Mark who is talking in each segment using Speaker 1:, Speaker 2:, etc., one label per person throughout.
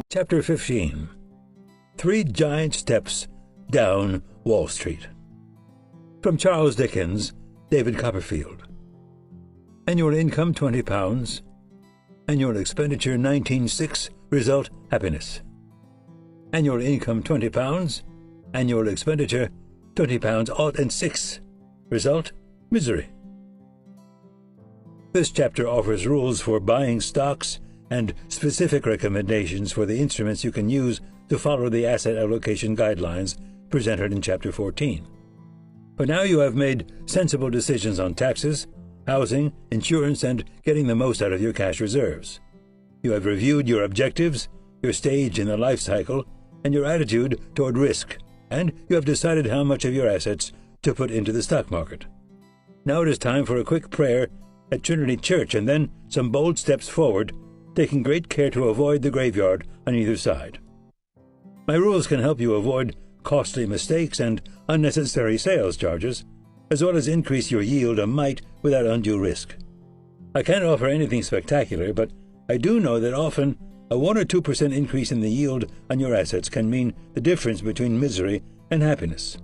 Speaker 1: Chapter 15. 3 Giant Steps Down Wall Street. From Charles Dickens, David Copperfield. Annual income £20. Annual expenditure 19.6. Result happiness. Annual income £20. Annual expenditure £20 odd and 6. Result misery. This chapter offers rules for buying stocks and specific recommendations for the instruments you can use to follow the asset allocation guidelines presented in Chapter 14. But now you have made sensible decisions on taxes, housing, insurance, and getting the most out of your cash reserves. You have reviewed your objectives, your stage in the life cycle, and your attitude toward risk, and you have decided how much of your assets to put into the stock market. Now it is time for a quick prayer at Trinity Church and then some bold steps forward, taking great care to avoid the graveyard on either side. My rules can help you avoid costly mistakes and unnecessary sales charges, as well as increase your yield a mite without undue risk. I can't offer anything spectacular, but I do know that often a 1 or 2% increase in the yield on your assets can mean the difference between misery and happiness.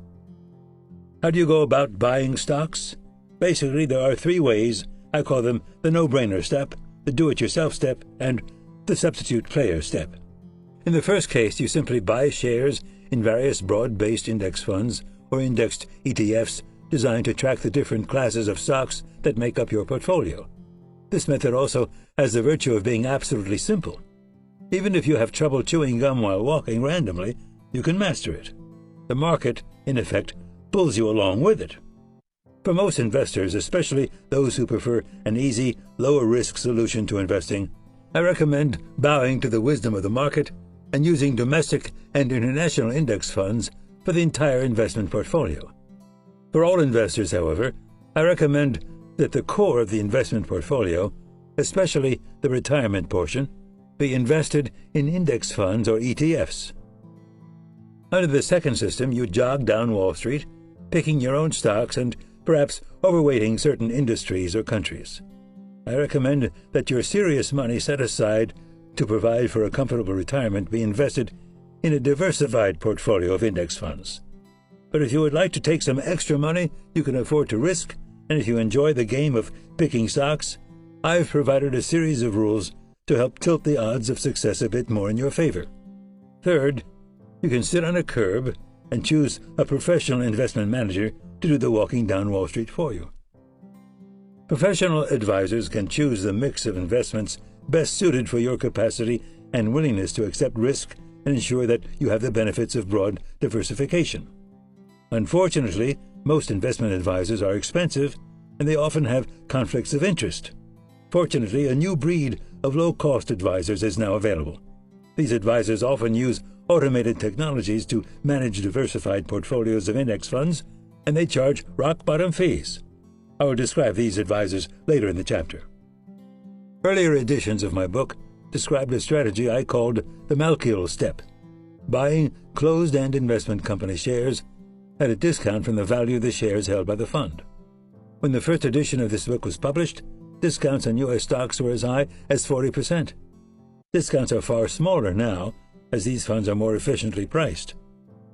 Speaker 1: How do you go about buying stocks? Basically, there are 3 ways. I call them the no-brainer step, the do-it-yourself step, and the substitute player step. In the first case, you simply buy shares in various broad-based index funds or indexed ETFs designed to track the different classes of stocks that make up your portfolio. This method also has the virtue of being absolutely simple. Even if you have trouble chewing gum while walking randomly, you can master it. The market, in effect, pulls you along with it. For most investors, especially those who prefer an easy, lower-risk solution to investing, I recommend bowing to the wisdom of the market and using domestic and international index funds for the entire investment portfolio. For all investors, however, I recommend that the core of the investment portfolio, especially the retirement portion, be invested in index funds or ETFs. Under the second system, you jog down Wall Street, picking your own stocks and perhaps overweighting certain industries or countries. I recommend that your serious money set aside to provide for a comfortable retirement be invested in a diversified portfolio of index funds. But if you would like to take some extra money you can afford to risk, and if you enjoy the game of picking stocks, I've provided a series of rules to help tilt the odds of success a bit more in your favor. Third, you can sit on a curb and choose a professional investment manager to do the walking down Wall Street for you. Professional advisors can choose the mix of investments best suited for your capacity and willingness to accept risk and ensure that you have the benefits of broad diversification. Unfortunately, most investment advisors are expensive and they often have conflicts of interest. Fortunately, a new breed of low-cost advisors is now available. These advisors often use automated technologies to manage diversified portfolios of index funds, and they charge rock-bottom fees. I will describe these advisors later in the chapter. Earlier editions of my book described a strategy I called the Malkiel step, buying closed-end investment company shares at a discount from the value of the shares held by the fund. When the first edition of this book was published, discounts on U.S. stocks were as high as 40%. Discounts are far smaller now, as these funds are more efficiently priced.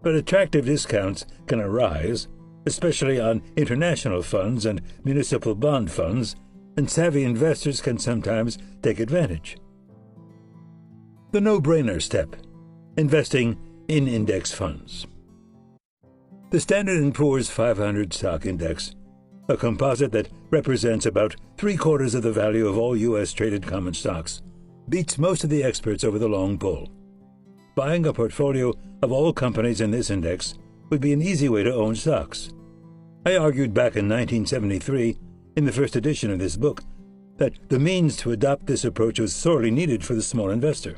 Speaker 1: But attractive discounts can arise, especially on international funds and municipal bond funds, and savvy investors can sometimes take advantage. The no-brainer step: investing in index funds. The Standard & Poor's 500 stock index, a composite that represents about 3/4 of the value of all U.S. traded common stocks, beats most of the experts over the long pull. Buying a portfolio of all companies in this index would be an easy way to own stocks. I argued back in 1973, in the first edition of this book, that the means to adopt this approach was sorely needed for the small investor.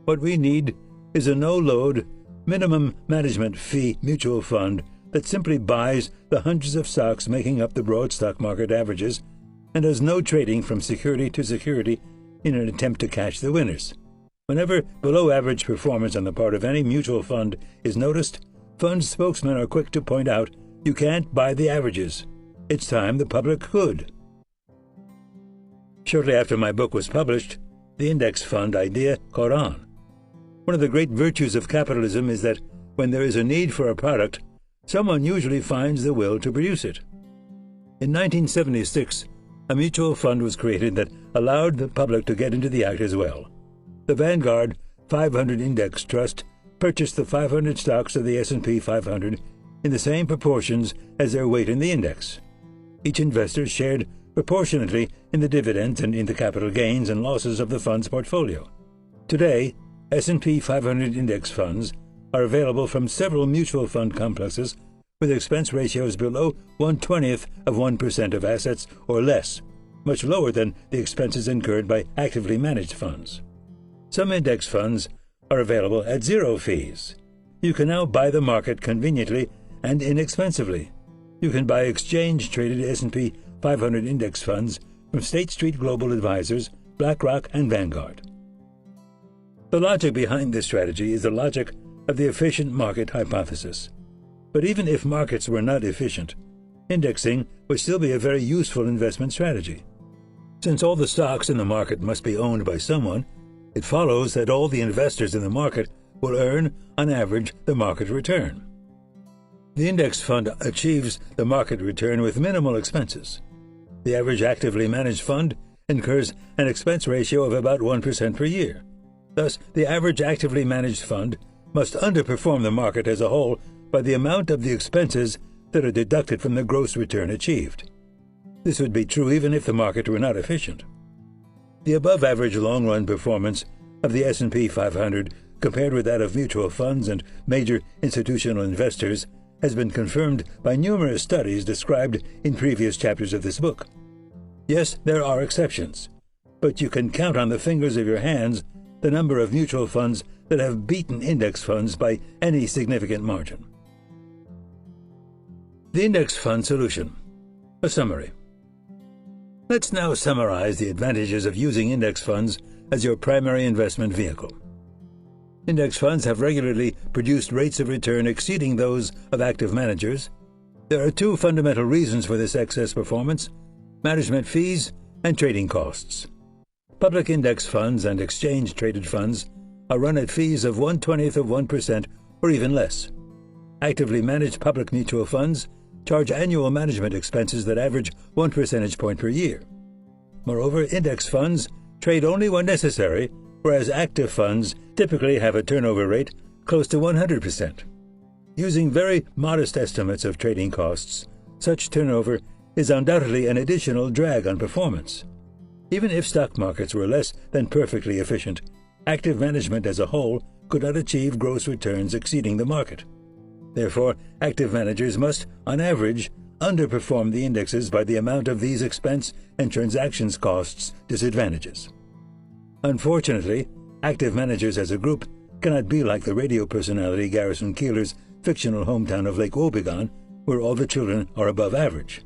Speaker 1: What we need is a no-load, minimum management fee mutual fund that simply buys the hundreds of stocks making up the broad stock market averages and does no trading from security to security in an attempt to catch the winners. Whenever below-average performance on the part of any mutual fund is noticed, fund spokesmen are quick to point out you can't buy the averages. It's time the public could. Shortly after my book was published, the index fund idea caught on. One of the great virtues of capitalism is that when there is a need for a product, someone usually finds the will to produce it. In 1976, a mutual fund was created that allowed the public to get into the act as well. The Vanguard 500 Index Trust purchased the 500 stocks of the S&P 500 in the same proportions as their weight in the index. Each investor shared proportionately in the dividends and in the capital gains and losses of the fund's portfolio. Today, S&P 500 index funds are available from several mutual fund complexes with expense ratios below 1/20th of 1% of assets or less, much lower than the expenses incurred by actively managed funds. Some index funds are available at zero fees. You can now buy the market conveniently and inexpensively. You can buy exchange-traded S&P 500 index funds from State Street Global Advisors, BlackRock, and Vanguard. The logic behind this strategy is the logic of the efficient market hypothesis. But even if markets were not efficient, indexing would still be a very useful investment strategy. Since all the stocks in the market must be owned by someone, it follows that all the investors in the market will earn, on average, the market return. The index fund achieves the market return with minimal expenses. The average actively managed fund incurs an expense ratio of about 1% per year. Thus, the average actively managed fund must underperform the market as a whole by the amount of the expenses that are deducted from the gross return achieved. This would be true even if the market were not efficient. The above-average long-run performance of the S&P 500 compared with that of mutual funds and major institutional investors has been confirmed by numerous studies described in previous chapters of this book. Yes, there are exceptions, but you can count on the fingers of your hands the number of mutual funds that have beaten index funds by any significant margin. The Index Fund Solution. A summary. Let's now summarize the advantages of using index funds as your primary investment vehicle. Index funds have regularly produced rates of return exceeding those of active managers. There are two fundamental reasons for this excess performance: management fees and trading costs. Public index funds and exchange-traded funds are run at fees of 1/20th of 1% or even less. Actively managed public mutual funds charge annual management expenses that average 1 percentage point per year. Moreover, index funds trade only when necessary, whereas active funds typically have a turnover rate close to 100%. Using very modest estimates of trading costs, such turnover is undoubtedly an additional drag on performance. Even if stock markets were less than perfectly efficient, active management as a whole could not achieve gross returns exceeding the market. Therefore, active managers must, on average, underperform the indexes by the amount of these expense and transactions costs disadvantages. Unfortunately, active managers as a group cannot be like the radio personality Garrison Keillor's fictional hometown of Lake Wobegon, where all the children are above average.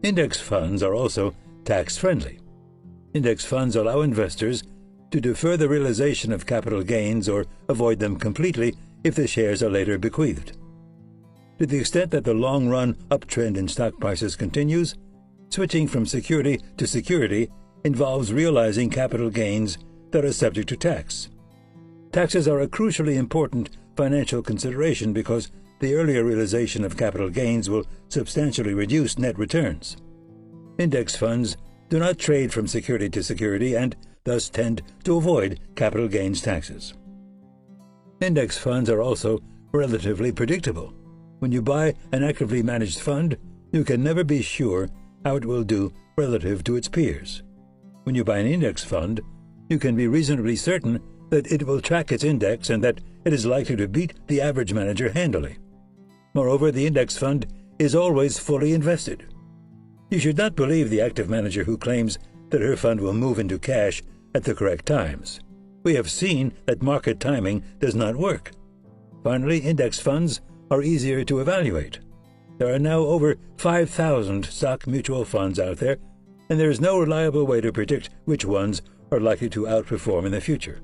Speaker 1: Index funds are also tax-friendly. Index funds allow investors to defer the realization of capital gains or avoid them completely if the shares are later bequeathed. To the extent that the long-run uptrend in stock prices continues, switching from security to security involves realizing capital gains that are subject to tax. Taxes are a crucially important financial consideration because the earlier realization of capital gains will substantially reduce net returns. Index funds do not trade from security to security and thus tend to avoid capital gains taxes. Index funds are also relatively predictable. When you buy an actively managed fund, you can never be sure how it will do relative to its peers. When you buy an index fund, you can be reasonably certain that it will track its index and that it is likely to beat the average manager handily. Moreover, the index fund is always fully invested. You should not believe the active manager who claims that her fund will move into cash at the correct times. We have seen that market timing does not work. Finally, index funds are easier to evaluate. There are now over 5,000 stock mutual funds out there, and there is no reliable way to predict which ones are likely to outperform in the future.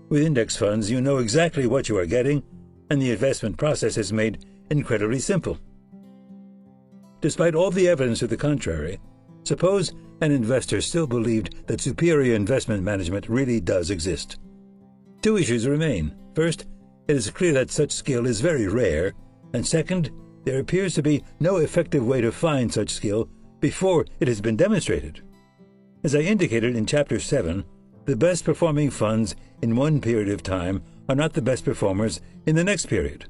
Speaker 1: With index funds, you know exactly what you are getting, and the investment process is made incredibly simple. Despite all the evidence to the contrary, suppose an investor still believed that superior investment management really does exist. Two issues remain. First, it is clear that such skill is very rare, and second, there appears to be no effective way to find such skill before it has been demonstrated. As I indicated in Chapter 7, the best performing funds in one period of time are not the best performers in the next period.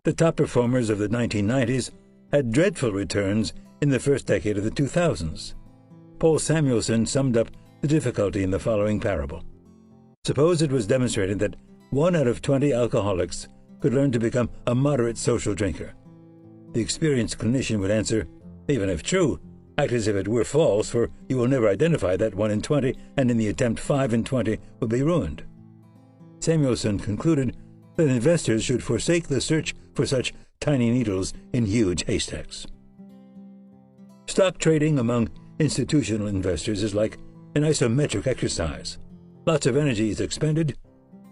Speaker 1: The top performers of the 1990s had dreadful returns in the first decade of the 2000s. Paul Samuelson summed up the difficulty in the following parable. Suppose it was demonstrated that 1 out of 20 alcoholics could learn to become a moderate social drinker. The experienced clinician would answer, even if true, act as if it were false, for you will never identify that 1 in 20, and in the attempt 5 in 20 will be ruined. Samuelson concluded that investors should forsake the search for such tiny needles in huge haystacks. Stock trading among institutional investors is like an isometric exercise. Lots of energy is expended,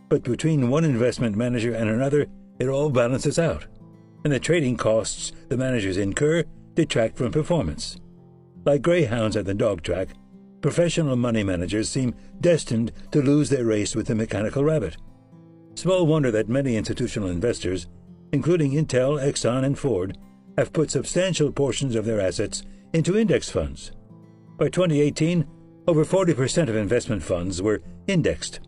Speaker 1: but between one investment manager and another, it all balances out, and the trading costs the managers incur detract from performance. Like greyhounds at the dog track, professional money managers seem destined to lose their race with the mechanical rabbit. Small wonder that many institutional investors, including Intel, Exxon, and Ford, have put substantial portions of their assets into index funds. By 2018, over 40% of investment funds were indexed.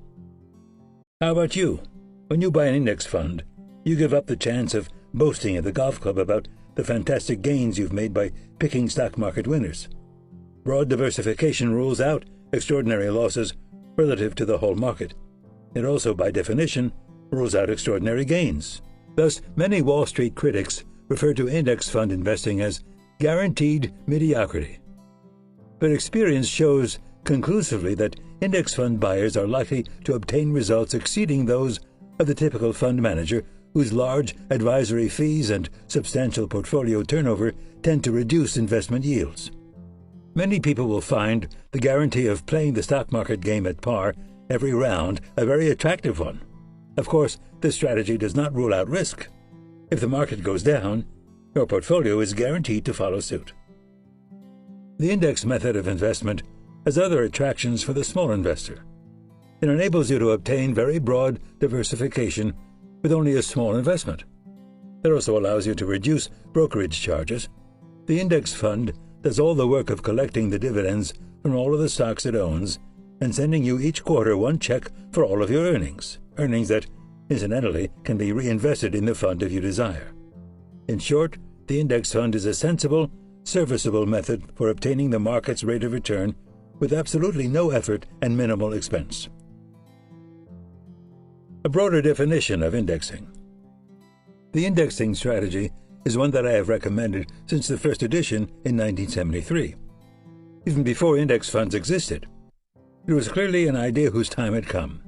Speaker 1: How about you? When you buy an index fund, you give up the chance of boasting at the golf club about the fantastic gains you've made by picking stock market winners. Broad diversification rules out extraordinary losses relative to the whole market. It also, by definition, rules out extraordinary gains. Thus, many Wall Street critics refer to index fund investing as guaranteed mediocrity. But experience shows conclusively that index fund buyers are likely to obtain results exceeding those of the typical fund manager, whose large advisory fees and substantial portfolio turnover tend to reduce investment yields. Many people will find the guarantee of playing the stock market game at par every round a very attractive one. Of course, this strategy does not rule out risk. If the market goes down, your portfolio is guaranteed to follow suit. The index method of investment has other attractions for the small investor. It enables you to obtain very broad diversification with only a small investment. It also allows you to reduce brokerage charges. The index fund does all the work of collecting the dividends from all of the stocks it owns and sending you each quarter one check for all of your earnings that, incidentally, can be reinvested in the fund if you desire. In short, the index fund is a sensible, serviceable method for obtaining the market's rate of return with absolutely no effort and minimal expense. A broader definition of indexing. The indexing strategy is one that I have recommended since the first edition in 1973. Even before index funds existed, it was clearly an idea whose time had come.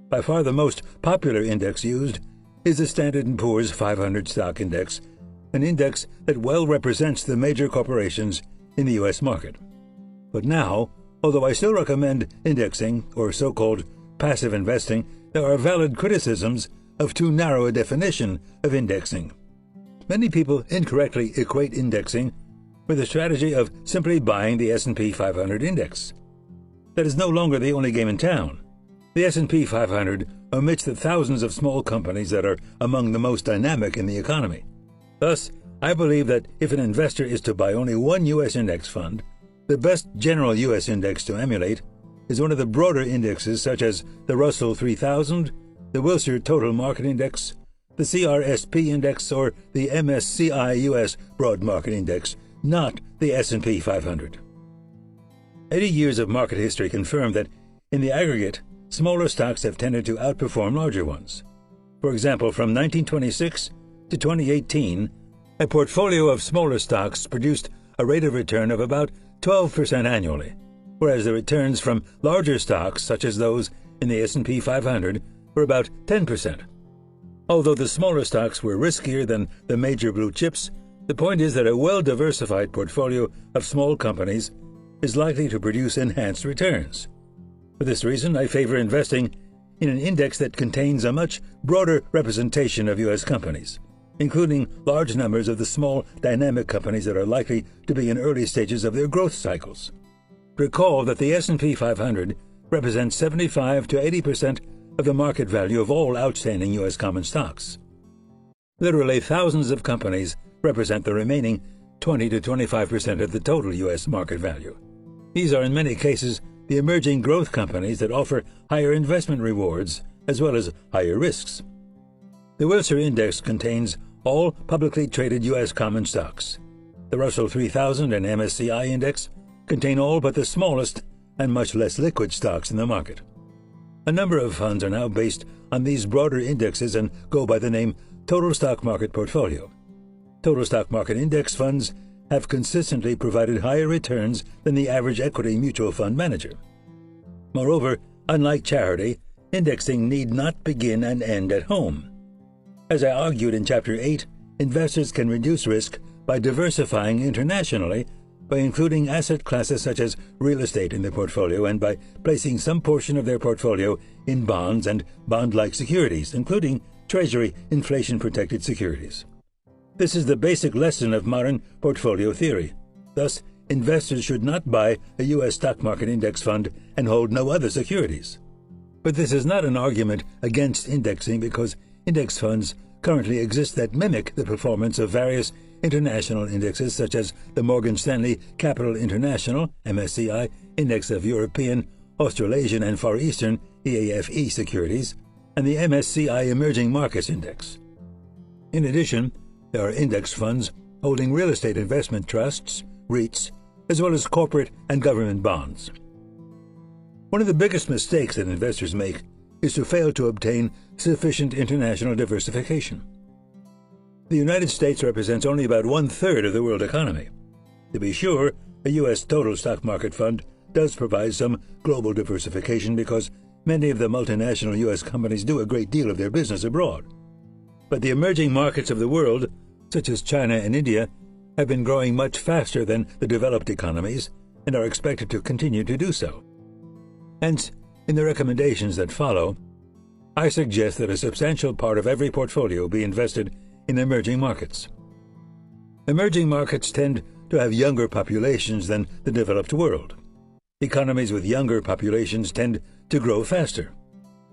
Speaker 1: By far the most popular index used is the Standard & Poor's 500 stock index, an index that well represents the major corporations in the U.S. market. But now, although I still recommend indexing, or so-called passive investing, there are valid criticisms of too narrow a definition of indexing. Many people incorrectly equate indexing with the strategy of simply buying the S&P 500 index. That is no longer the only game in town. The S&P 500 omits the thousands of small companies that are among the most dynamic in the economy. Thus, I believe that if an investor is to buy only one U.S. index fund, the best general U.S. index to emulate is one of the broader indexes such as the Russell 3000, the Wilshire Total Market Index, the CRSP Index, or the MSCI U.S. Broad Market Index, not the S&P 500. 80 years of market history confirm that, in the aggregate, smaller stocks have tended to outperform larger ones. For example, from 1926 to 2018, a portfolio of smaller stocks produced a rate of return of about 12% annually, whereas the returns from larger stocks, such as those in the S&P 500, were about 10%. Although the smaller stocks were riskier than the major blue chips, the point is that a well-diversified portfolio of small companies is likely to produce enhanced returns. For this reason, I favor investing in an index that contains a much broader representation of U.S. companies, including large numbers of the small, dynamic companies that are likely to be in early stages of their growth cycles. Recall that the S&P 500 represents 75 to 80% of the market value of all outstanding U.S. common stocks. Literally thousands of companies represent the remaining 20 to 25% of the total U.S. market value. These are in many cases the emerging growth companies that offer higher investment rewards as well as higher risks. The Wilshire Index contains all publicly traded U.S. common stocks. The Russell 3000 and MSCI Index contain all but the smallest and much less liquid stocks in the market. A number of funds are now based on these broader indexes and go by the name Total Stock Market Portfolio. Total Stock Market Index funds have consistently provided higher returns than the average equity mutual fund manager. Moreover, unlike charity, indexing need not begin and end at home. As I argued in Chapter 8, investors can reduce risk by diversifying internationally, by including asset classes such as real estate in their portfolio, and by placing some portion of their portfolio in bonds and bond-like securities, including Treasury inflation-protected securities. This is the basic lesson of modern portfolio theory. Thus, investors should not buy a U.S. stock market index fund and hold no other securities. But this is not an argument against indexing, because index funds currently exist that mimic the performance of various international indexes such as the Morgan Stanley Capital International (MSCI) Index of European, Australasian, and Far Eastern (EAFE) securities, and the MSCI Emerging Markets Index. In addition, there are index funds holding real estate investment trusts, REITs, as well as corporate and government bonds. One of the biggest mistakes that investors make is to fail to obtain sufficient international diversification. The United States represents only about 1/3 of the world economy. To be sure, a U.S. total stock market fund does provide some global diversification because many of the multinational U.S. companies do a great deal of their business abroad. But the emerging markets of the world, such as China and India, have been growing much faster than the developed economies and are expected to continue to do so. Hence, in the recommendations that follow, I suggest that a substantial part of every portfolio be invested in emerging markets. Emerging markets tend to have younger populations than the developed world. Economies with younger populations tend to grow faster.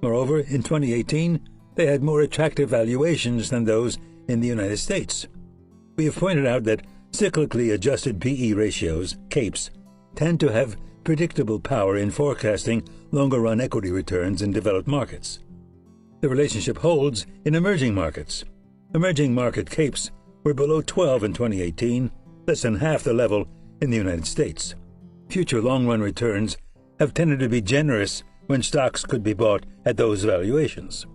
Speaker 1: Moreover, in 2018, they had more attractive valuations than those in the United States. We have pointed out that cyclically adjusted PE ratios, CAPEs, tend to have predictable power in forecasting longer-run equity returns in developed markets. The relationship holds in emerging markets. Emerging market CAPEs were below 12 in 2018, less than half the level in the United States. Future long-run returns have tended to be generous when stocks could be bought at those valuations.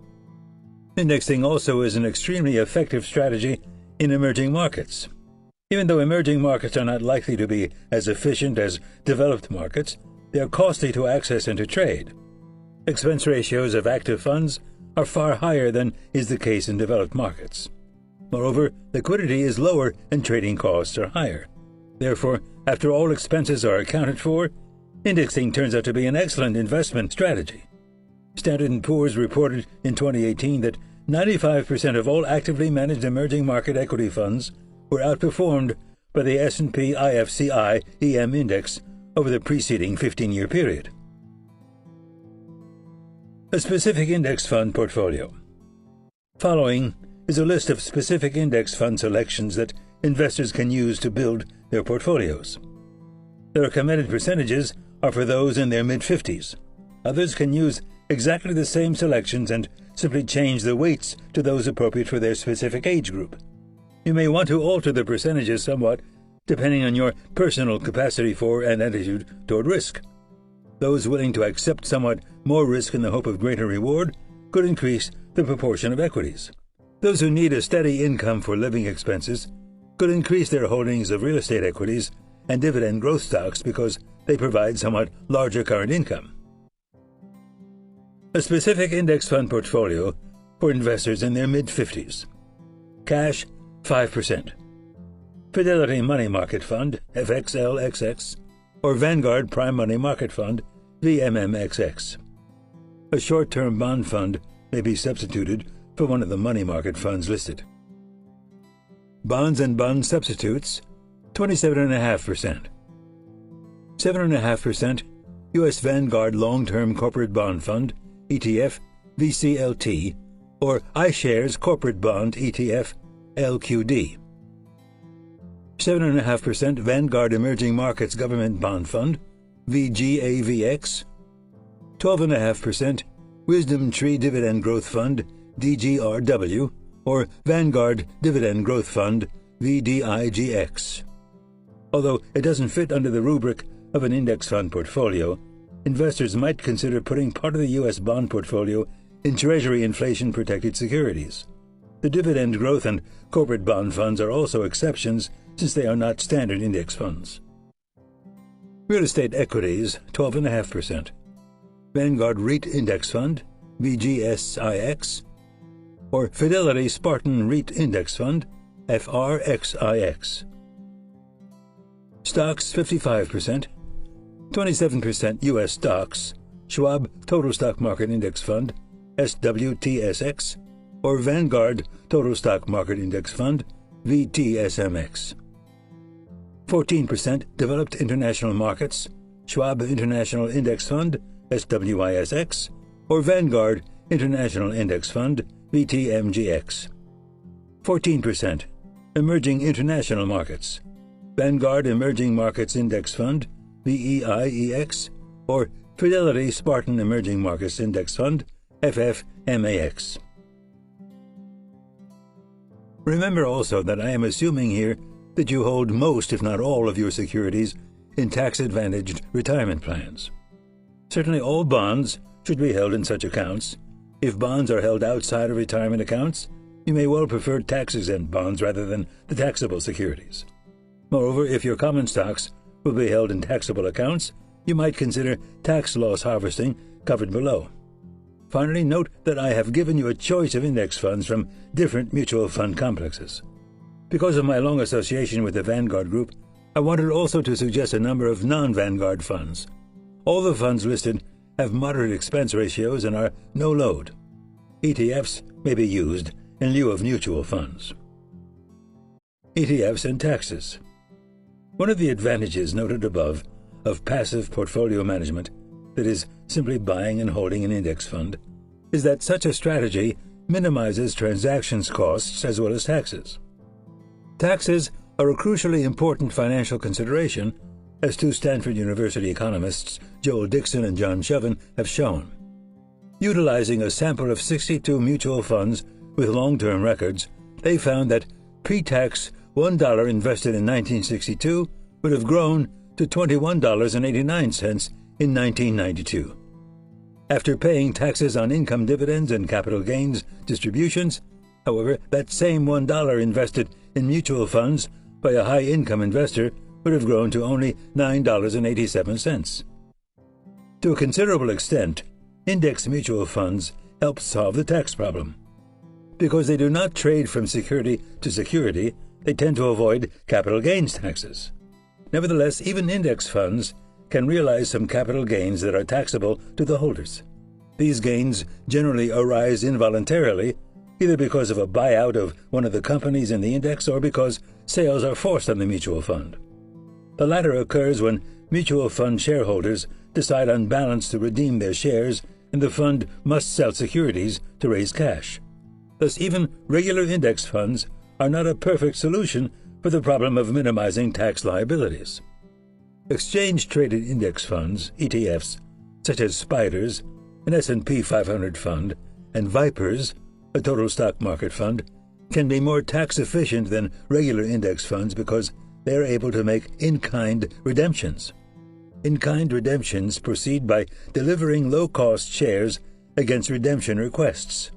Speaker 1: Indexing also is an extremely effective strategy in emerging markets. Even though emerging markets are not likely to be as efficient as developed markets, they are costly to access and to trade. Expense ratios of active funds are far higher than is the case in developed markets. Moreover, liquidity is lower and trading costs are higher. Therefore, after all expenses are accounted for, indexing turns out to be an excellent investment strategy. Standard & Poor's reported in 2018 that 95% of all actively managed emerging market equity funds were outperformed by the S&P IFCI EM Index over the preceding 15-year period. A specific index fund portfolio. Following is a list of specific index fund selections that investors can use to build their portfolios. The recommended percentages are for those in their mid-50s. Others can use exactly the same selections and simply change the weights to those appropriate for their specific age group. You may want to alter the percentages somewhat depending on your personal capacity for and attitude toward risk. Those willing to accept somewhat more risk in the hope of greater reward could increase the proportion of equities. Those who need a steady income for living expenses could increase their holdings of real estate equities and dividend growth stocks because they provide somewhat larger current income. A specific index fund portfolio for investors in their mid-50s. Cash, 5%. Fidelity Money Market Fund, FXLXX, or Vanguard Prime Money Market Fund, VMMXX. A short-term bond fund may be substituted for one of the money market funds listed. Bonds and bond substitutes, 27.5%. 7.5% U.S. Vanguard Long-Term Corporate Bond Fund, ETF, VCLT, or iShares Corporate Bond ETF, LQD. 7.5% Vanguard Emerging Markets Government Bond Fund, VGAVX. 12.5% Wisdom Tree Dividend Growth Fund, DGRW, or Vanguard Dividend Growth Fund, VDIGX. Although it doesn't fit under the rubric of an index fund portfolio, investors might consider putting part of the U.S. bond portfolio in Treasury inflation-protected securities. The dividend growth and corporate bond funds are also exceptions since they are not standard index funds. Real estate equities, 12.5%. Vanguard REIT Index Fund, VGSIX, or Fidelity Spartan REIT Index Fund, FRXIX. Stocks, 55%. 27% U.S. stocks, Schwab Total Stock Market Index Fund, SWTSX, or Vanguard Total Stock Market Index Fund, VTSMX. 14% developed international markets, Schwab International Index Fund, SWISX, or Vanguard International Index Fund, VTMGX. 14% emerging international markets, Vanguard Emerging Markets Index Fund, VEIEX, or Fidelity Spartan Emerging Markets Index Fund, FFMAX. Remember also that I am assuming here that you hold most, if not all, of your securities in tax-advantaged retirement plans. Certainly all bonds should be held in such accounts. If bonds are held outside of retirement accounts, you may well prefer tax-exempt bonds rather than the taxable securities. Moreover, if your common stocks will be held in taxable accounts, you might consider tax loss harvesting covered below. Finally, note that I have given you a choice of index funds from different mutual fund complexes. Because of my long association with the Vanguard Group, I wanted also to suggest a number of non-Vanguard funds. All the funds listed have moderate expense ratios and are no load. ETFs may be used in lieu of mutual funds. ETFs and taxes. One of the advantages noted above of passive portfolio management, that is, simply buying and holding an index fund, is that such a strategy minimizes transactions costs as well as taxes. Taxes are a crucially important financial consideration, as two Stanford University economists, Joel Dixon and John Chauvin, have shown. Utilizing a sample of 62 mutual funds with long-term records, they found that pre-tax $1 invested in 1962 would have grown to $21.89 in 1992. After paying taxes on income dividends and capital gains distributions, however, that same $1 invested in mutual funds by a high-income investor would have grown to only $9.87. To a considerable extent, index mutual funds help solve the tax problem. Because they do not trade from security to security, they tend to avoid capital gains taxes. Nevertheless, even index funds can realize some capital gains that are taxable to the holders. These gains generally arise involuntarily, either because of a buyout of one of the companies in the index or because sales are forced on the mutual fund. The latter occurs when mutual fund shareholders decide on balance to redeem their shares and the fund must sell securities to raise cash. Thus, even regular index funds are not a perfect solution for the problem of minimizing tax liabilities. Exchange-traded index funds, ETFs, such as SPDRs, an S&P 500 fund, and VIPERs, a total stock market fund, can be more tax-efficient than regular index funds because they are able to make in-kind redemptions. In-kind redemptions proceed by delivering low-cost shares against redemption requests.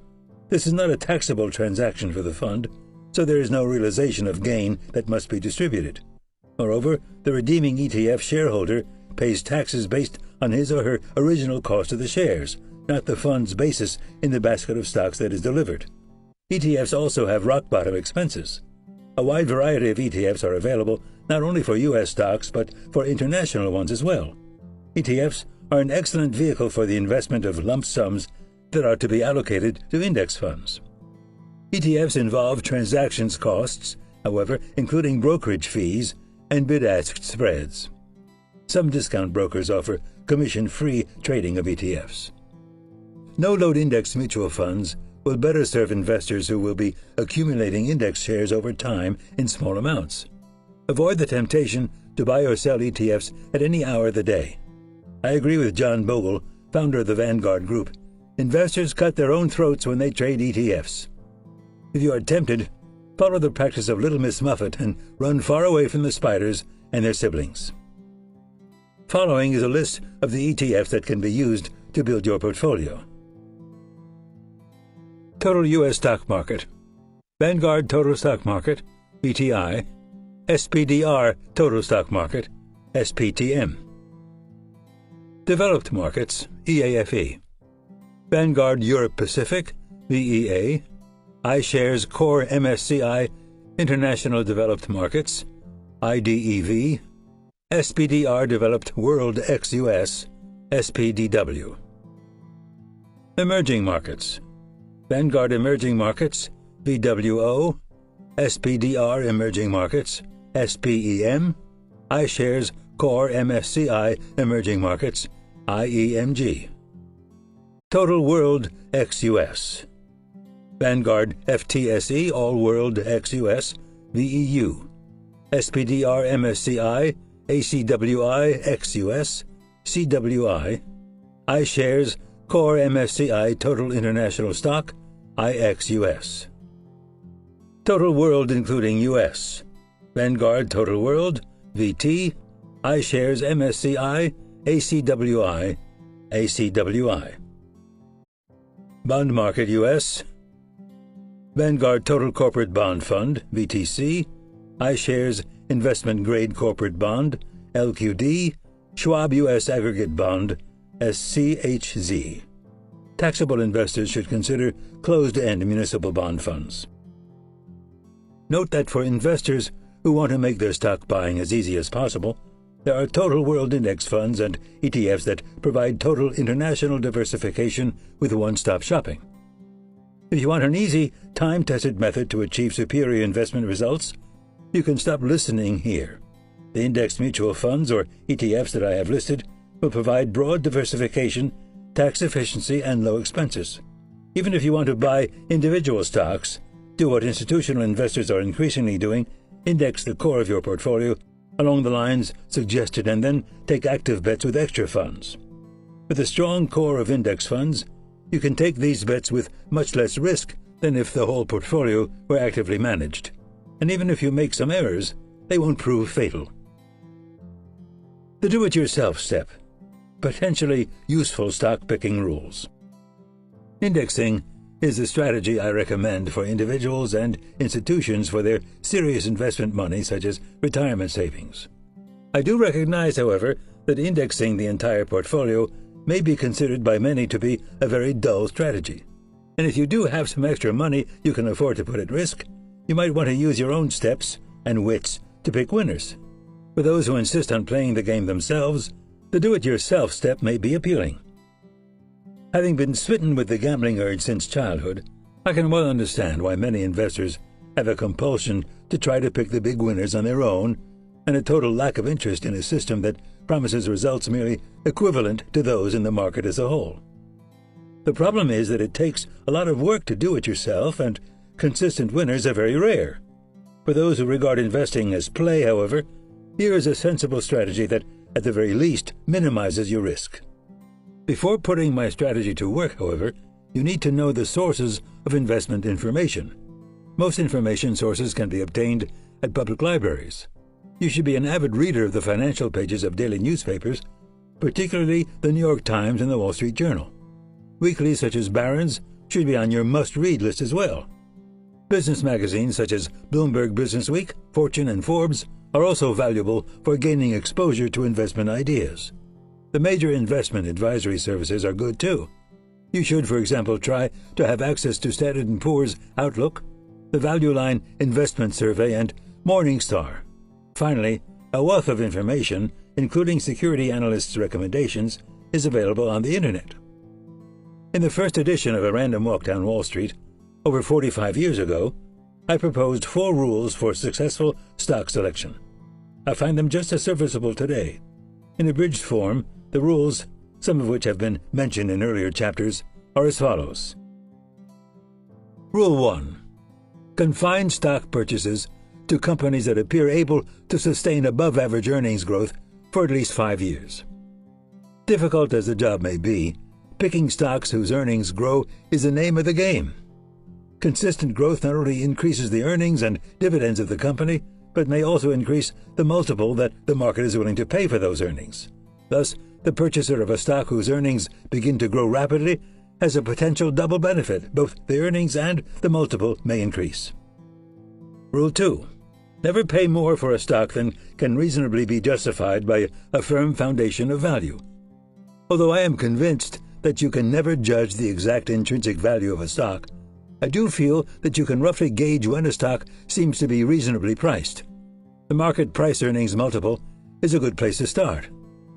Speaker 1: This is not a taxable transaction for the fund, so there is no realization of gain that must be distributed. Moreover, the redeeming ETF shareholder pays taxes based on his or her original cost of the shares, not the fund's basis in the basket of stocks that is delivered. ETFs also have rock-bottom expenses. A wide variety of ETFs are available not only for U.S. stocks but for international ones as well. ETFs are an excellent vehicle for the investment of lump sums that are to be allocated to index funds. ETFs involve transactions costs, however, including brokerage fees and bid-ask spreads. Some discount brokers offer commission-free trading of ETFs. No-load index mutual funds will better serve investors who will be accumulating index shares over time in small amounts. Avoid the temptation to buy or sell ETFs at any hour of the day. I agree with John Bogle, founder of the Vanguard Group. Investors cut their own throats when they trade ETFs. If you are tempted, follow the practice of Little Miss Muffet and run far away from the spiders and their siblings. Following is a list of the ETFs that can be used to build your portfolio. Total U.S. Stock Market. Vanguard Total Stock Market, VTI. SPDR Total Stock Market, SPTM. Developed Markets, EAFE. Vanguard Europe Pacific, VEA. iShares Core MSCI International Developed Markets, IDEV. SPDR Developed World ex-US, SPDW. Emerging Markets. Vanguard Emerging Markets, VWO. SPDR Emerging Markets, SPEM. iShares Core MSCI Emerging Markets, IEMG. Total World ex-US. Vanguard FTSE All World ex-US, VEU. SPDR MSCI ACWI ex-US, CWI. iShares Core MSCI Total International Stock, IXUS. Total World including US. Vanguard Total World, VT. iShares MSCI, ACWI, ACWI. Bond Market US. Vanguard Total Corporate Bond Fund, VTC. iShares Investment Grade Corporate Bond, LQD. Schwab U.S. Aggregate Bond, SCHZ. Taxable investors should consider closed-end municipal bond funds. Note that for investors who want to make their stock buying as easy as possible, there are total world index funds and ETFs that provide total international diversification with one-stop shopping. If you want an easy, time-tested method to achieve superior investment results, you can stop listening here. The index mutual funds or ETFs that I have listed will provide broad diversification, tax efficiency, and low expenses. Even if you want to buy individual stocks, do what institutional investors are increasingly doing: index the core of your portfolio along the lines suggested and then take active bets with extra funds. With a strong core of index funds, you can take these bets with much less risk than if the whole portfolio were actively managed. And even if you make some errors, they won't prove fatal. The do-it-yourself step. Potentially useful stock-picking rules. Indexing is the strategy I recommend for individuals and institutions for their serious investment money, such as retirement savings. I do recognize, however, that indexing the entire portfolio may be considered by many to be a very dull strategy. And if you do have some extra money you can afford to put at risk, you might want to use your own steps and wits to pick winners. For those who insist on playing the game themselves, the do-it-yourself step may be appealing. Having been smitten with the gambling urge since childhood, I can well understand why many investors have a compulsion to try to pick the big winners on their own, and a total lack of interest in a system that promises results merely equivalent to those in the market as a whole. The problem is that it takes a lot of work to do it yourself, and consistent winners are very rare. For those who regard investing as play, however, here is a sensible strategy that, at the very least, minimizes your risk. Before putting my strategy to work, however, you need to know the sources of investment information. Most information sources can be obtained at public libraries. You should be an avid reader of the financial pages of daily newspapers, particularly the New York Times and the Wall Street Journal. Weeklies such as Barron's should be on your must-read list as well. Business magazines such as Bloomberg Businessweek, Fortune, and Forbes are also valuable for gaining exposure to investment ideas. The major investment advisory services are good too. You should, for example, try to have access to Standard & Poor's Outlook, the Value Line Investment Survey, and Morningstar. Finally, a wealth of information, including security analysts' recommendations, is available on the Internet. In the first edition of A Random Walk Down Wall Street, over 45 years ago, I proposed 4 rules for successful stock selection. I find them just as serviceable today. In abridged form, the rules, some of which have been mentioned in earlier chapters, are as follows. Rule 1. Confine stock purchases to companies that appear able to sustain above-average earnings growth for at least 5 years. Difficult as the job may be, picking stocks whose earnings grow is the name of the game. Consistent growth not only increases the earnings and dividends of the company, but may also increase the multiple that the market is willing to pay for those earnings. Thus, the purchaser of a stock whose earnings begin to grow rapidly has a potential double benefit. Both the earnings and the multiple may increase. Rule 2. Never pay more for a stock than can reasonably be justified by a firm foundation of value. Although I am convinced that you can never judge the exact intrinsic value of a stock, I do feel that you can roughly gauge when a stock seems to be reasonably priced. The market price-earnings multiple is a good place to start.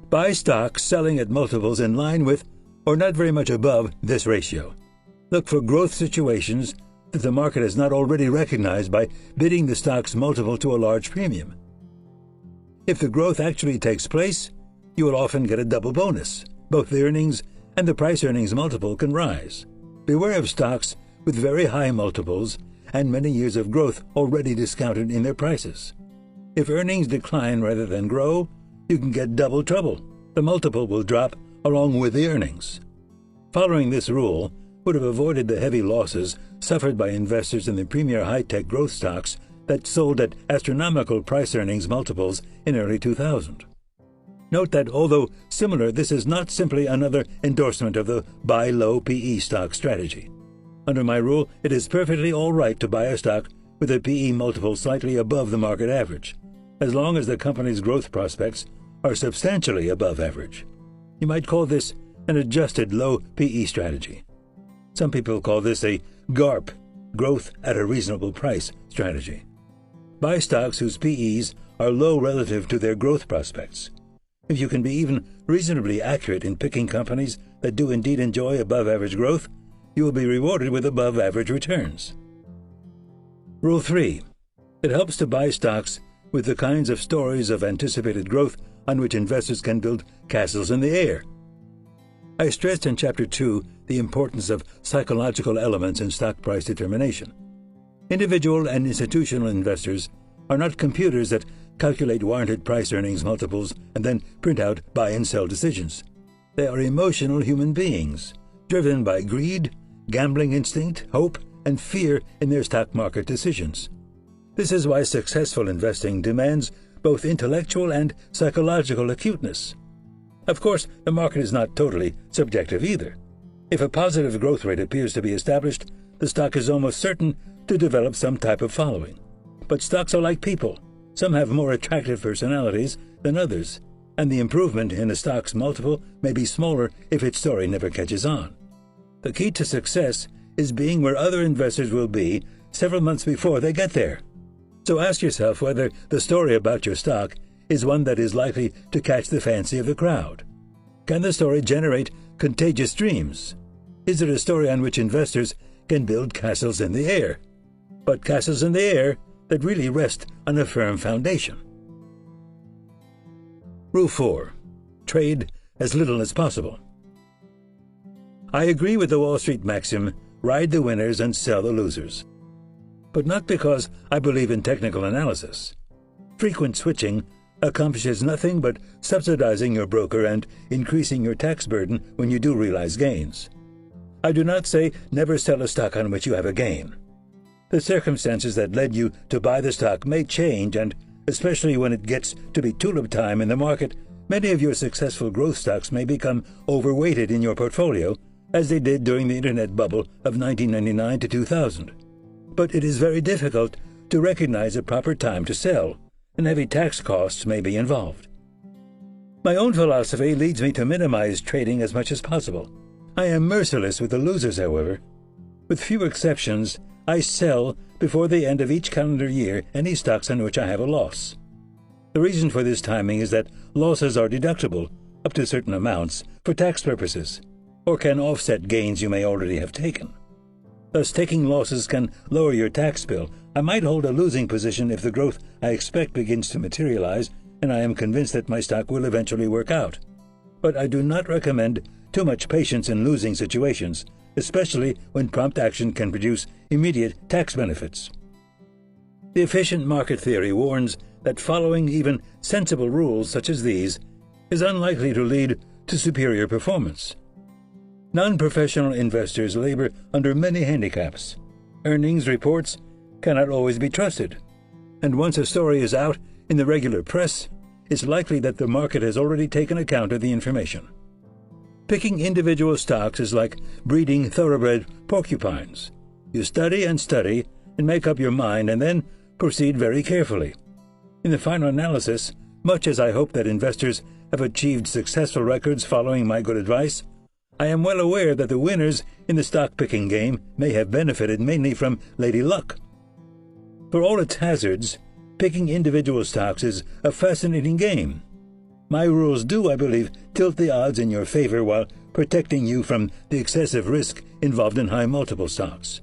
Speaker 1: Buy stocks selling at multiples in line with, or not very much above, this ratio. Look for growth situations that the market has not already recognized by bidding the stock's multiple to a large premium. If the growth actually takes place, you will often get a double bonus. Both the earnings and the price-earnings multiple can rise. Beware of stocks with very high multiples and many years of growth already discounted in their prices. If earnings decline rather than grow, you can get double trouble. The multiple will drop along with the earnings. Following this rule would have avoided the heavy losses suffered by investors in the premier high-tech growth stocks that sold at astronomical price-earnings multiples in early 2000. Note that although similar, this is not simply another endorsement of the buy low PE stock strategy. Under my rule, it is perfectly all right to buy a stock with a PE multiple slightly above the market average, as long as the company's growth prospects are substantially above average. You might call this an adjusted low PE strategy. Some people call this a GARP, growth at a reasonable price strategy. Buy stocks whose PEs are low relative to their growth prospects. If you can be even reasonably accurate in picking companies that do indeed enjoy above-average growth, you will be rewarded with above-average returns. Rule 3. It helps to buy stocks with the kinds of stories of anticipated growth on which investors can build castles in the air. I stressed in Chapter 2 the importance of psychological elements in stock price determination. Individual and institutional investors are not computers that calculate warranted price-earnings multiples and then print out buy and sell decisions. They are emotional human beings, driven by greed, gambling instinct, hope, and fear in their stock market decisions. This is why successful investing demands both intellectual and psychological acuteness. Of course, the market is not totally subjective either. If a positive growth rate appears to be established, the stock is almost certain to develop some type of following. But stocks are like people. Some have more attractive personalities than others, and the improvement in a stock's multiple may be smaller if its story never catches on. The key to success is being where other investors will be several months before they get there. So ask yourself whether the story about your stock is one that is likely to catch the fancy of the crowd. Can the story generate contagious dreams? Is it a story on which investors can build castles in the air? But castles in the air that really rest on a firm foundation. Rule 4. Trade as little as possible. I agree with the Wall Street maxim, ride the winners and sell the losers. But not because I believe in technical analysis. Frequent switching accomplishes nothing but subsidizing your broker and increasing your tax burden when you do realize gains. I do not say never sell a stock on which you have a gain. The circumstances that led you to buy the stock may change, and especially when it gets to be tulip time in the market, many of your successful growth stocks may become overweighted in your portfolio, as they did during the internet bubble of 1999 to 2000. But it is very difficult to recognize a proper time to sell, and heavy tax costs may be involved. My own philosophy leads me to minimize trading as much as possible. I am merciless with the losers, however. With few exceptions, I sell before the end of each calendar year any stocks on which I have a loss. The reason for this timing is that losses are deductible, up to certain amounts, for tax purposes, or can offset gains you may already have taken. Thus, taking losses can lower your tax bill. I might hold a losing position if the growth I expect begins to materialize, and I am convinced that my stock will eventually work out. But I do not recommend too much patience in losing situations, especially when prompt action can produce immediate tax benefits. The efficient market theory warns that following even sensible rules such as these is unlikely to lead to superior performance. Non-professional investors labor under many handicaps. Earnings reports cannot always be trusted, and once a story is out in the regular press, it's likely that the market has already taken account of the information. Picking individual stocks is like breeding thoroughbred porcupines. You study and study and make up your mind and then proceed very carefully. In the final analysis, much as I hope that investors have achieved successful records following my good advice, I am well aware that the winners in the stock-picking game may have benefited mainly from Lady Luck. For all its hazards, picking individual stocks is a fascinating game. My rules do, I believe, tilt the odds in your favor while protecting you from the excessive risk involved in high multiple stocks.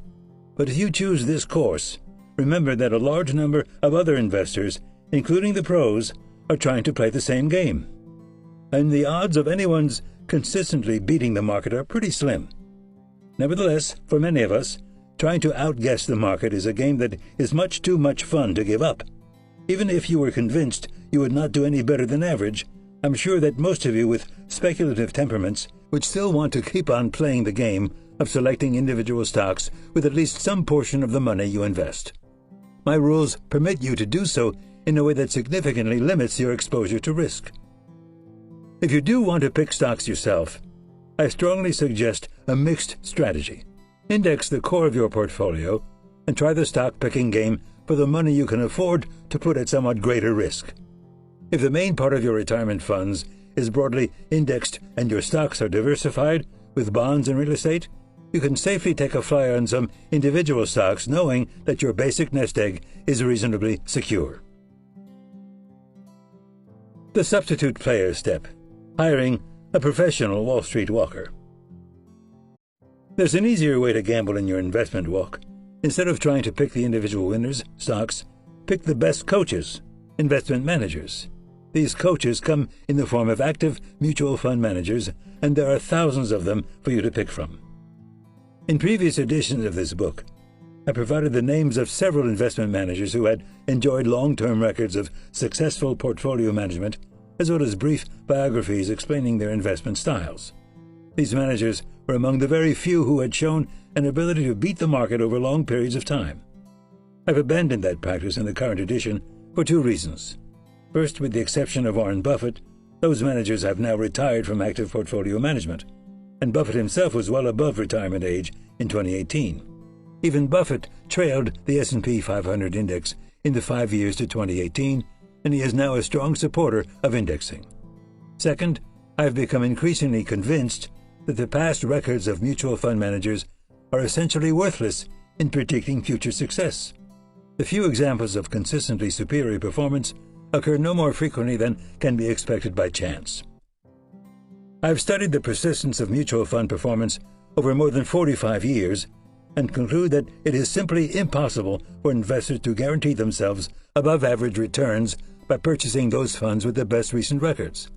Speaker 1: But if you choose this course, remember that a large number of other investors, including the pros, are trying to play the same game, and the odds of anyone's consistently beating the market are pretty slim. Nevertheless, for many of us, trying to outguess the market is a game that is much too much fun to give up. Even if you were convinced you would not do any better than average, I'm sure that most of you with speculative temperaments would still want to keep on playing the game of selecting individual stocks with at least some portion of the money you invest. My rules permit you to do so in a way that significantly limits your exposure to risk. If you do want to pick stocks yourself, I strongly suggest a mixed strategy. Index the core of your portfolio and try the stock-picking game for the money you can afford to put at somewhat greater risk. If the main part of your retirement funds is broadly indexed and your stocks are diversified with bonds and real estate, you can safely take a flyer on some individual stocks knowing that your basic nest egg is reasonably secure. The substitute player step: hiring a professional Wall Street walker. There's an easier way to gamble in your investment walk. Instead of trying to pick the individual winners, stocks, pick the best coaches, investment managers. These coaches come in the form of active mutual fund managers, and there are thousands of them for you to pick from. In previous editions of this book, I provided the names of several investment managers who had enjoyed long-term records of successful portfolio management, as well as brief biographies explaining their investment styles. These managers were among the very few who had shown an ability to beat the market over long periods of time. I've abandoned that practice in the current edition for two reasons. First, with the exception of Warren Buffett, those managers have now retired from active portfolio management, and Buffett himself was well above retirement age in 2018. Even Buffett trailed the S&P 500 index in the 5 years to 2018, and he is now a strong supporter of indexing. Second, I have become increasingly convinced that the past records of mutual fund managers are essentially worthless in predicting future success. The few examples of consistently superior performance occur no more frequently than can be expected by chance. I have studied the persistence of mutual fund performance over more than 45 years and conclude that it is simply impossible for investors to guarantee themselves above-average returns by purchasing those funds with the best recent records.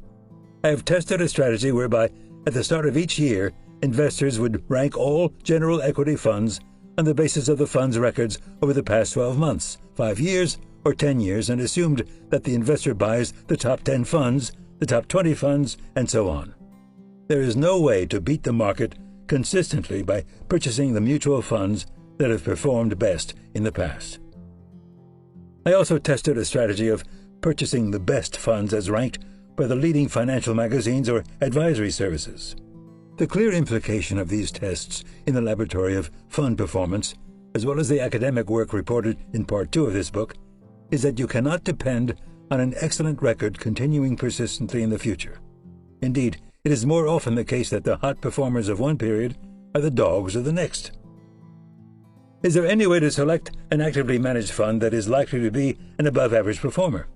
Speaker 1: I have tested a strategy whereby, at the start of each year, investors would rank all general equity funds on the basis of the fund's records over the past 12 months, 5 years, or 10 years, and assumed that the investor buys the top 10 funds, the top 20 funds, and so on. There is no way to beat the market consistently by purchasing the mutual funds that have performed best in the past. I also tested a strategy of purchasing the best funds as ranked by the leading financial magazines or advisory services. The clear implication of these tests in the laboratory of fund performance, as well as the academic work reported in Part 2 of this book, is that you cannot depend on an excellent record continuing persistently in the future. Indeed, it is more often the case that the hot performers of one period are the dogs of the next. Is there any way to select an actively managed fund that is likely to be an above-average performer?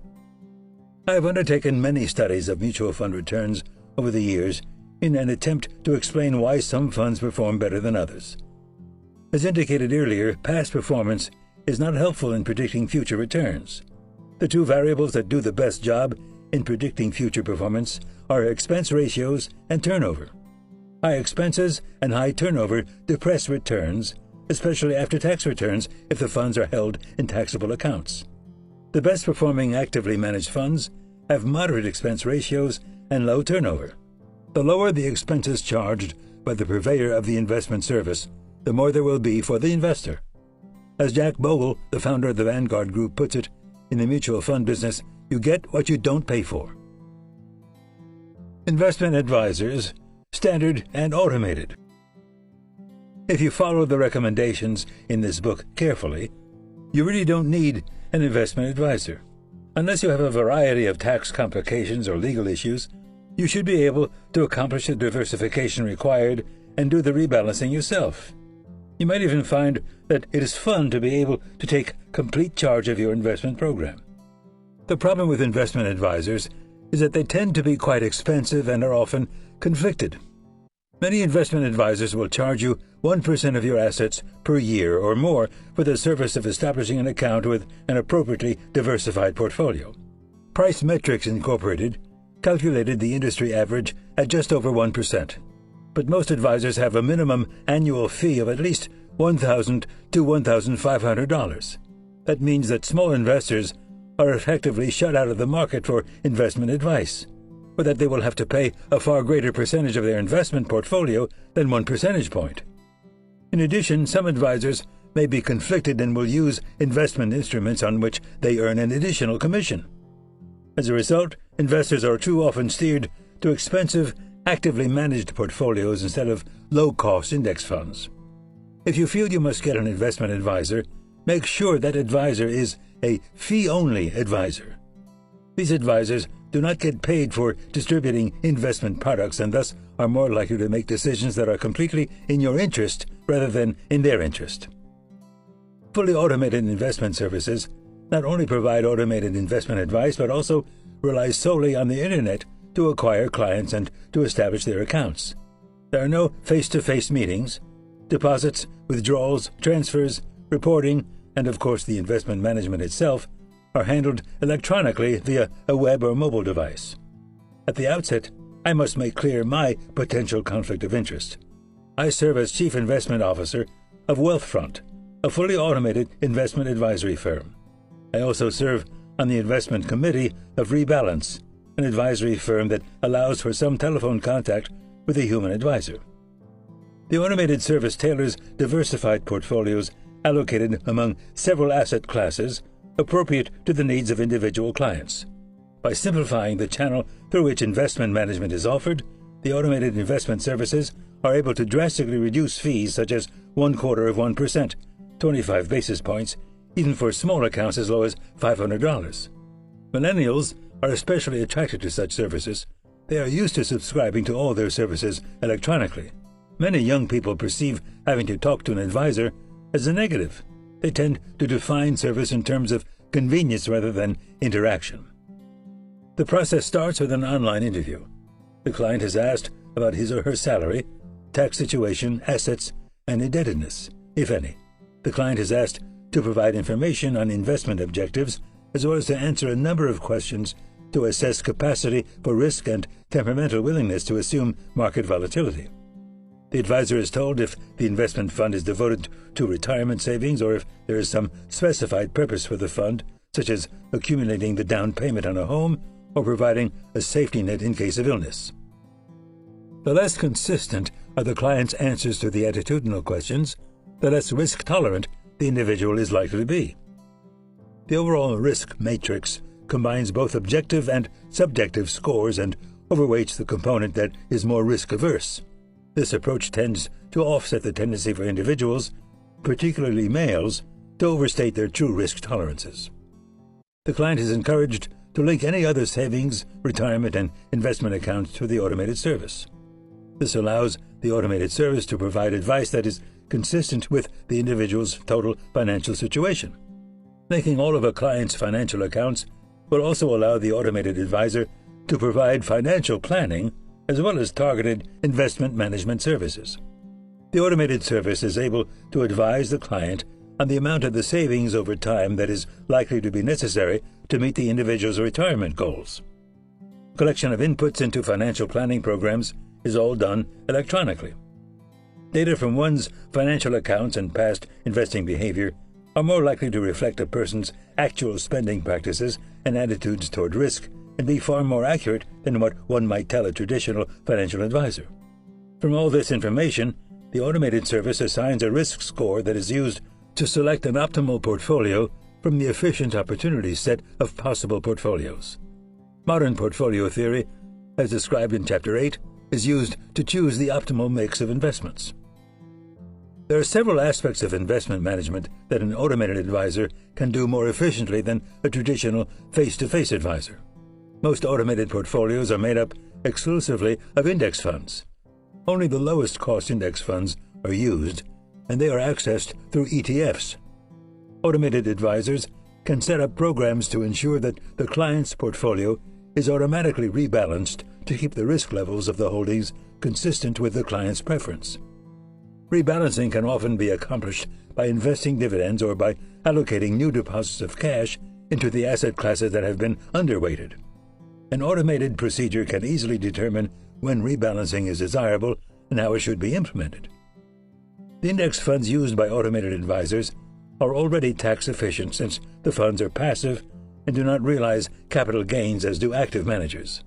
Speaker 1: I have undertaken many studies of mutual fund returns over the years in an attempt to explain why some funds perform better than others. As indicated earlier, past performance is not helpful in predicting future returns. The two variables that do the best job in predicting future performance are expense ratios and turnover. High expenses and high turnover depress returns, especially after-tax returns if the funds are held in taxable accounts. The best-performing actively managed funds have moderate expense ratios and low turnover. The lower the expenses charged by the purveyor of the investment service, the more there will be for the investor. As Jack Bogle, the founder of the Vanguard Group, puts it, in the mutual fund business, you get what you don't pay for. Investment advisors, standard and automated. If you follow the recommendations in this book carefully, you really don't need an investment advisor. Unless you have a variety of tax complications or legal issues, you should be able to accomplish the diversification required and do the rebalancing yourself. You might even find that it is fun to be able to take complete charge of your investment program. The problem with investment advisors is that they tend to be quite expensive and are often conflicted. Many investment advisors will charge you 1% of your assets per year or more for the service of establishing an account with an appropriately diversified portfolio. Price Metrics Incorporated calculated the industry average at just over 1%, but most advisors have a minimum annual fee of at least $1,000 to $1,500. That means that small investors are effectively shut out of the market for investment advice, or that they will have to pay a far greater percentage of their investment portfolio than 1 percentage point. In addition, some advisors may be conflicted and will use investment instruments on which they earn an additional commission. As a result, investors are too often steered to expensive, actively managed portfolios instead of low-cost index funds. If you feel you must get an investment advisor, make sure that advisor is a fee-only advisor. These advisors do not get paid for distributing investment products and thus are more likely to make decisions that are completely in your interest rather than in their interest. Fully automated investment services not only provide automated investment advice but also rely solely on the Internet to acquire clients and to establish their accounts. There are no face-to-face meetings. Deposits, withdrawals, transfers, reporting, and of course the investment management itself are handled electronically via a web or mobile device. At the outset, I must make clear my potential conflict of interest. I serve as Chief Investment Officer of Wealthfront, a fully automated investment advisory firm. I also serve on the investment committee of Rebalance, an advisory firm that allows for some telephone contact with a human advisor. The automated service tailors diversified portfolios allocated among several asset classes appropriate to the needs of individual clients. By simplifying the channel through which investment management is offered, the automated investment services are able to drastically reduce fees such as 0.25%, 25 basis points, even for small accounts as low as $500. Millennials are especially attracted to such services. They are used to subscribing to all their services electronically. Many young people perceive having to talk to an advisor as a negative. They tend to define service in terms of convenience rather than interaction. The process starts with an online interview. The client is asked about his or her salary, tax situation, assets, and indebtedness, if any. The client is asked to provide information on investment objectives, as well as to answer a number of questions to assess capacity for risk and temperamental willingness to assume market volatility. The advisor is told if the investment fund is devoted to retirement savings or if there is some specified purpose for the fund, such as accumulating the down payment on a home or providing a safety net in case of illness. The less consistent are the client's answers to the attitudinal questions, the less risk-tolerant the individual is likely to be. The overall risk matrix combines both objective and subjective scores and overweights the component that is more risk-averse. This approach tends to offset the tendency for individuals, particularly males, to overstate their true risk tolerances. The client is encouraged to link any other savings, retirement, and investment accounts to the automated service. This allows the automated service to provide advice that is consistent with the individual's total financial situation. Linking all of a client's financial accounts will also allow the automated advisor to provide financial planning as well as targeted investment management services. The automated service is able to advise the client on the amount of the savings over time that is likely to be necessary to meet the individual's retirement goals. Collection of inputs into financial planning programs is all done electronically. Data from one's financial accounts and past investing behavior are more likely to reflect a person's actual spending practices and attitudes toward risk and be far more accurate than what one might tell a traditional financial advisor. From all this information, the automated service assigns a risk score that is used to select an optimal portfolio from the efficient opportunity set of possible portfolios. Modern portfolio theory, as described in Chapter 8, is used to choose the optimal mix of investments. There are several aspects of investment management that an automated advisor can do more efficiently than a traditional face-to-face advisor. Most automated portfolios are made up exclusively of index funds. Only the lowest cost index funds are used, and they are accessed through ETFs. Automated advisors can set up programs to ensure that the client's portfolio is automatically rebalanced to keep the risk levels of the holdings consistent with the client's preference. Rebalancing can often be accomplished by investing dividends or by allocating new deposits of cash into the asset classes that have been underweighted. An automated procedure can easily determine when rebalancing is desirable and how it should be implemented. The index funds used by automated advisors are already tax efficient since the funds are passive and do not realize capital gains as do active managers.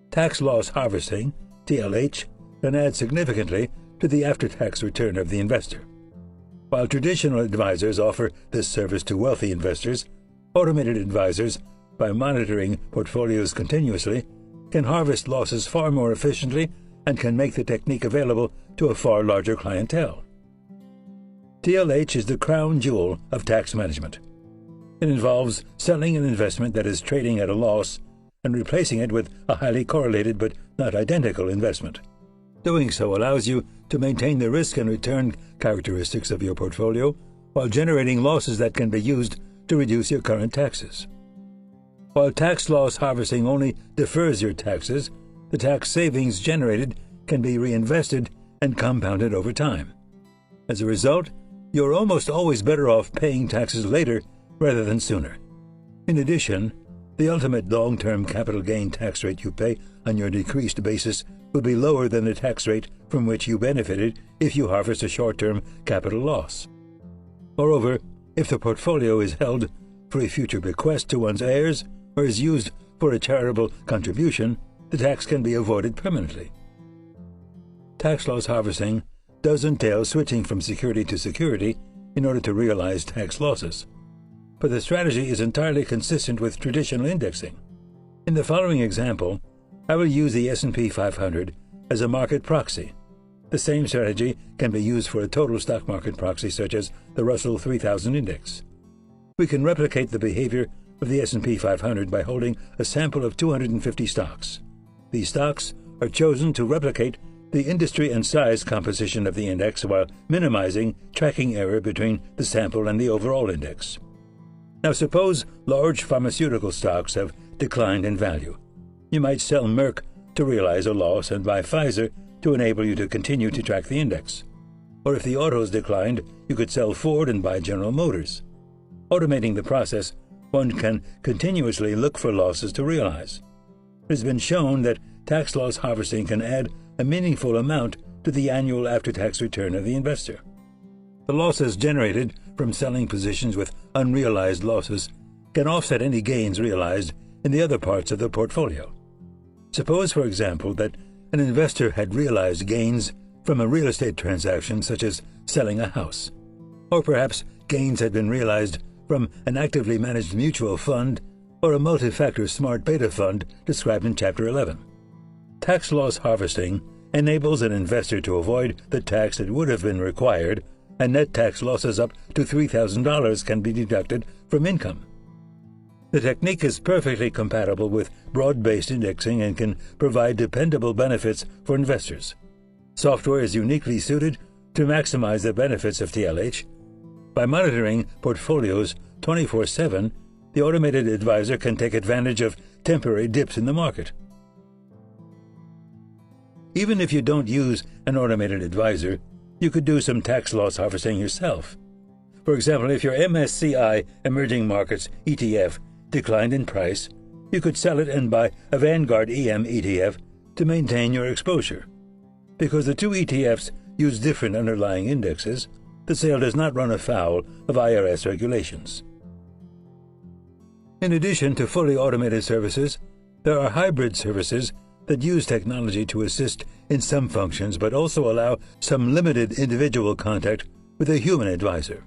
Speaker 1: Tax loss harvesting, TLH, can add significantly to the after-tax return of the investor. While traditional advisors offer this service to wealthy investors, automated advisors, by monitoring portfolios continuously, can harvest losses far more efficiently and can make the technique available to a far larger clientele. TLH is the crown jewel of tax management. It involves selling an investment that is trading at a loss and replacing it with a highly correlated but not identical investment. Doing so allows you to maintain the risk and return characteristics of your portfolio while generating losses that can be used to reduce your current taxes. While tax loss harvesting only defers your taxes, the tax savings generated can be reinvested and compounded over time. As a result, you're almost always better off paying taxes later rather than sooner. In addition, the ultimate long-term capital gain tax rate you pay on your decreased basis will be lower than the tax rate from which you benefited if you harvest a short-term capital loss. Moreover, if the portfolio is held for a future bequest to one's heirs or is used for a charitable contribution, the tax can be avoided permanently. Tax loss harvesting does entail switching from security to security in order to realize tax losses, but the strategy is entirely consistent with traditional indexing. In the following example, I will use the S&P 500 as a market proxy. The same strategy can be used for a total stock market proxy such as the Russell 3000 Index. We can replicate the behavior of the S&P 500 by holding a sample of 250 stocks. These stocks are chosen to replicate the industry and size composition of the index while minimizing tracking error between the sample and the overall index. Now suppose large pharmaceutical stocks have declined in value. You might sell Merck to realize a loss and buy Pfizer to enable you to continue to track the index. Or if the autos declined, you could sell Ford and buy General Motors. Automating the process, one can continuously look for losses to realize. It has been shown that tax loss harvesting can add a meaningful amount to the annual after-tax return of the investor. The losses generated from selling positions with unrealized losses can offset any gains realized in the other parts of the portfolio. Suppose, for example, that an investor had realized gains from a real estate transaction such as selling a house, or perhaps gains had been realized from an actively managed mutual fund or a multi-factor smart beta fund described in Chapter 11. Tax loss harvesting enables an investor to avoid the tax that would have been required, and net tax losses up to $3,000 can be deducted from income. The technique is perfectly compatible with broad-based indexing and can provide dependable benefits for investors. Software is uniquely suited to maximize the benefits of TLH. By monitoring portfolios 24/7, the automated advisor can take advantage of temporary dips in the market. Even if you don't use an automated advisor, you could do some tax loss harvesting yourself. For example, if your MSCI Emerging Markets ETF declined in price, you could sell it and buy a Vanguard EM ETF to maintain your exposure. Because the two ETFs use different underlying indexes, the sale does not run afoul of IRS regulations. In addition to fully automated services, there are hybrid services that use technology to assist in some functions but also allow some limited individual contact with a human advisor.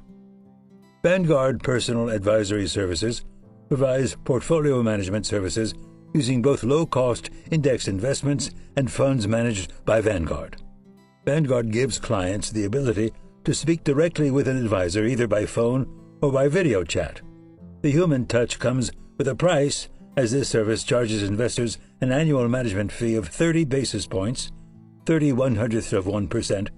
Speaker 1: Vanguard Personal Advisory Services provides portfolio management services using both low-cost index investments and funds managed by Vanguard. Vanguard gives clients the ability to speak directly with an advisor either by phone or by video chat. The human touch comes with a price, as this service charges investors an annual management fee of 30 basis points, 0.30%,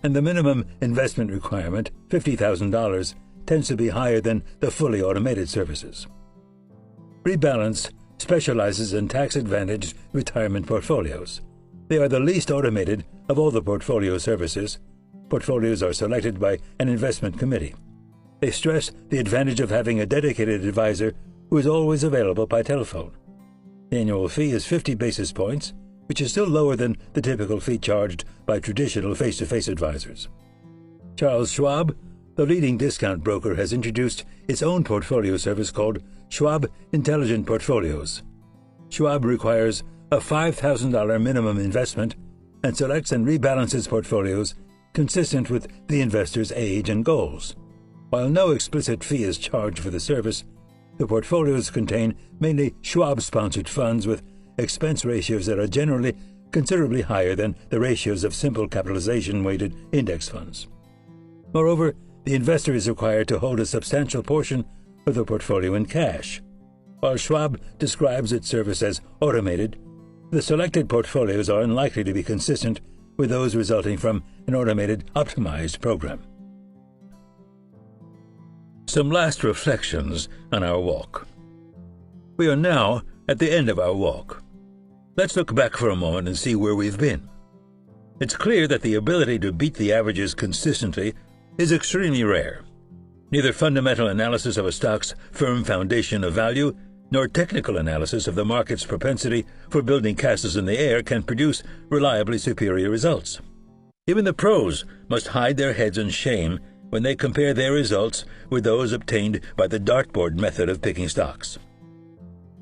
Speaker 1: and the minimum investment requirement, $50,000, tends to be higher than the fully automated services. Rebalance specializes in tax-advantaged retirement portfolios. They are the least automated of all the portfolio services. Portfolios are selected by an investment committee. They stress the advantage of having a dedicated advisor who is always available by telephone. The annual fee is 50 basis points, which is still lower than the typical fee charged by traditional face-to-face advisors. Charles Schwab, the leading discount broker, has introduced its own portfolio service called Schwab Intelligent Portfolios. Schwab requires a $5,000 minimum investment and selects and rebalances portfolios consistent with the investor's age and goals. While no explicit fee is charged for the service, the portfolios contain mainly Schwab-sponsored funds with expense ratios that are generally considerably higher than the ratios of simple capitalization-weighted index funds. Moreover, the investor is required to hold a substantial portion of the portfolio in cash. While Schwab describes its service as automated, the selected portfolios are unlikely to be consistent with those resulting from an automated, optimized program. Some last reflections on our walk. We are now at the end of our walk. Let's look back for a moment and see where we've been. It's clear that the ability to beat the averages consistently is extremely rare. Neither fundamental analysis of a stock's firm foundation of value nor technical analysis of the market's propensity for building castles in the air can produce reliably superior results. Even the pros must hide their heads in shame when they compare their results with those obtained by the dartboard method of picking stocks.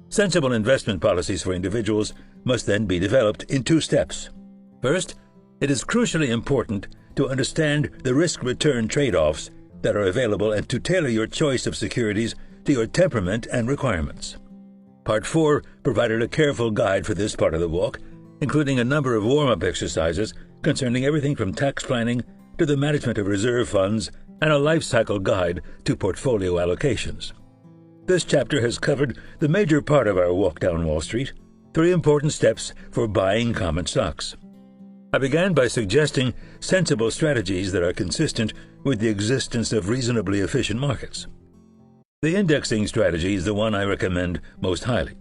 Speaker 1: Sensible investment policies for individuals must then be developed in two steps. First, it is crucially important to understand the risk-return trade-offs that are available and to tailor your choice of securities to your temperament and requirements. Part 4 provided a careful guide for this part of the walk, including a number of warm-up exercises concerning everything from tax planning to the management of reserve funds and a life cycle guide to portfolio allocations. This chapter has covered the major part of our walk down Wall Street, 3 important steps for buying common stocks. I began by suggesting sensible strategies that are consistent with the existence of reasonably efficient markets. The indexing strategy is the one I recommend most highly.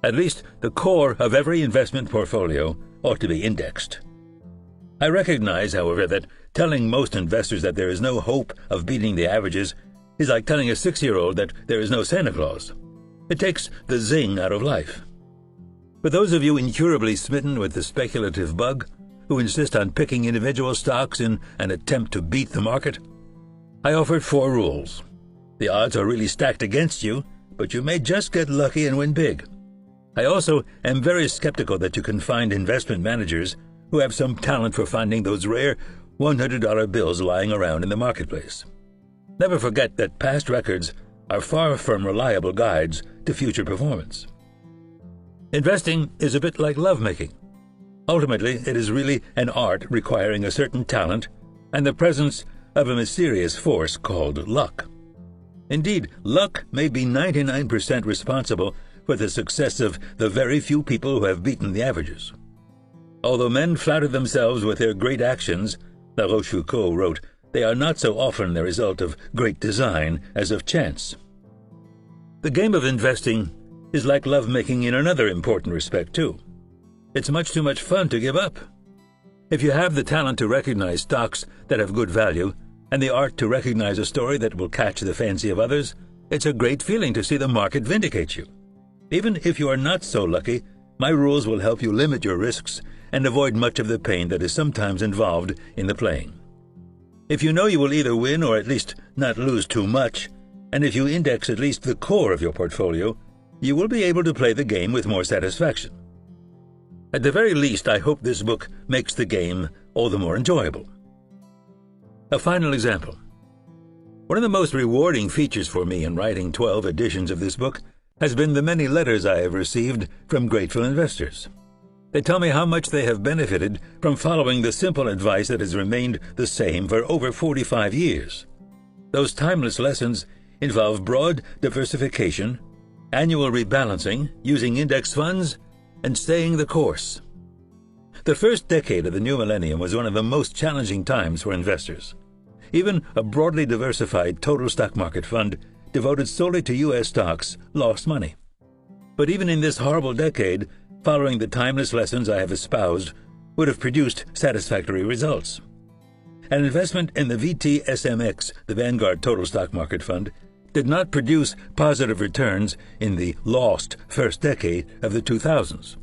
Speaker 1: At least the core of every investment portfolio ought to be indexed. I recognize, however, that telling most investors that there is no hope of beating the averages is like telling a 6-year-old that there is no Santa Claus. It takes the zing out of life. For those of you incurably smitten with the speculative bug, who insist on picking individual stocks in an attempt to beat the market, I offered 4 rules. The odds are really stacked against you, but you may just get lucky and win big. I also am very skeptical that you can find investment managers who have some talent for finding those rare $100 bills lying around in the marketplace. Never forget that past records are far from reliable guides to future performance. Investing is a bit like lovemaking. Ultimately, it is really an art requiring a certain talent and the presence of a mysterious force called luck. Indeed, luck may be 99% responsible for the success of the very few people who have beaten the averages. Although men flatter themselves with their great actions, La Rochefoucauld wrote, they are not so often the result of great design as of chance. The game of investing is like lovemaking in another important respect, too. It's much too much fun to give up. If you have the talent to recognize stocks that have good value and the art to recognize a story that will catch the fancy of others, it's a great feeling to see the market vindicate you. Even if you are not so lucky, my rules will help you limit your risks and avoid much of the pain that is sometimes involved in the playing. If you know you will either win or at least not lose too much, and if you index at least the core of your portfolio, you will be able to play the game with more satisfaction. At the very least, I hope this book makes the game all the more enjoyable. A final example. One of the most rewarding features for me in writing 12 editions of this book has been the many letters I have received from grateful investors. They tell me how much they have benefited from following the simple advice that has remained the same for over 45 years. Those timeless lessons involve broad diversification, annual rebalancing, using index funds, and staying the course. The first decade of the new millennium was one of the most challenging times for investors. Even a broadly diversified total stock market fund devoted solely to U.S. stocks lost money. But even in this horrible decade, following the timeless lessons I have espoused would have produced satisfactory results. An investment in the VTSMX, the Vanguard Total Stock Market Fund, did not produce positive returns in the lost first decade of the 2000s.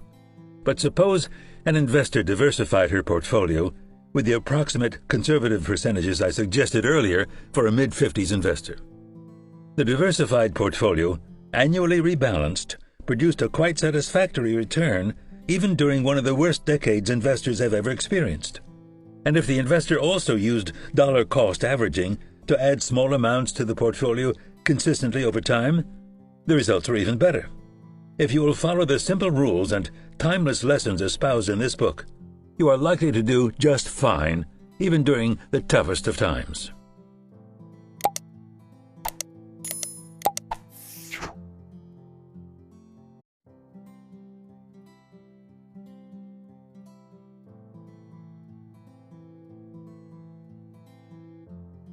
Speaker 1: But suppose an investor diversified her portfolio with the approximate conservative percentages I suggested earlier for a mid-50s investor. The diversified portfolio, annually rebalanced, produced a quite satisfactory return even during one of the worst decades investors have ever experienced. And if the investor also used dollar cost averaging to add small amounts to the portfolio consistently over time, the results were even better. If you will follow the simple rules and timeless lessons espoused in this book, you are likely to do just fine, even during the toughest of times.